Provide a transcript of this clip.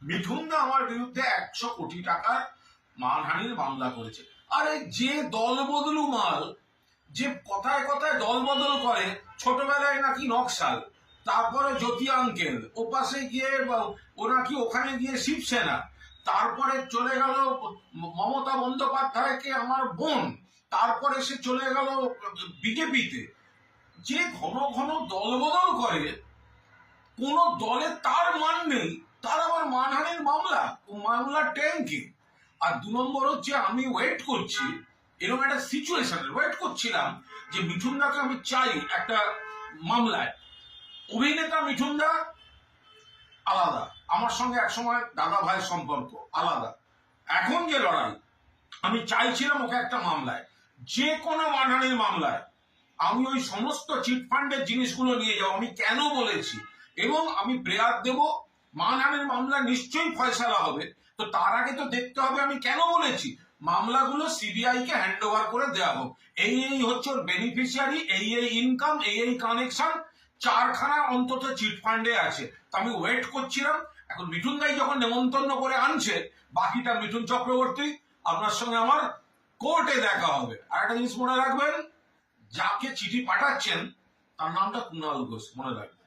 মিঠুনদা আমার বিরুদ্ধে 100 কোটি টাকার মানহানির মামলা করেছে। আরে যে দল বদলু মাল, যে কথায় কথায় দল বদল করে, ছোটবেলায় নাকি নকশাল, তারপরে জ্যোতি আঙ্কেল, ওপাশে গিয়ে ও নাকি ওখানে গিয়ে শিবসেনা, তারপরে চলে গেল মমতা বন্দ্যোপাধ্যায়কে আমার বোন, তারপরে সে চলে গেল বিজেপিতে। যে ঘন ঘন দল বদল করে, কোন দলে তার মান নেই, তার আবার মানহানির মামলার ট্যাঙ্কি। আর 2 নম্বর হচ্ছে, আমি ওয়েট করছি, এরকম একটা সিচুয়েশনে ওয়েট করছিলাম যে মিঠুনদাকে আমি চাই একটা মামলায়। অভিনেতা মিঠুনদা আলাদা, আমার সঙ্গে একসময় দাদা ভাইয়ের সম্পর্ক আলাদা। এখন যে লড়াই, আমি চাইছিলাম ওকে একটা মামলায়, যে কোনো মানহানির মামলায় আমি ওই সমস্ত চিটফান্ডের জিনিসগুলো নিয়ে যাবো। আমি কেন বলেছি, এবং আমি প্রেয়ার দেব, মানহানির মামলা নিশ্চয়ই ফয়সালা হবে। তো তার আগে তো দেখতে হবে আমি কেন বলেছি। মামলাগুলো সিবিআই কে হ্যান্ড ওভার করে দেওয়া হোক। এই হচ্ছে ওর বেনিফিশিয়ারি, এই ইনকাম, এই কানেকশন, 4খানা অন্তত চিটফান্ডে আছে। তো আমি ওয়েট করছিলাম। এখন মিঠুন দাই যখন নেমন্তন্ন করে আনছে, বাকিটা মিঠুন চক্রবর্তী, আপনার সঙ্গে আমার কোর্টে দেখা হবে। আর একটা জিনিস মনে রাখবেন, যাকে চিঠি পাঠাচ্ছেন তার নামটা কুণাল ঘোষ, মনে রাখবেন।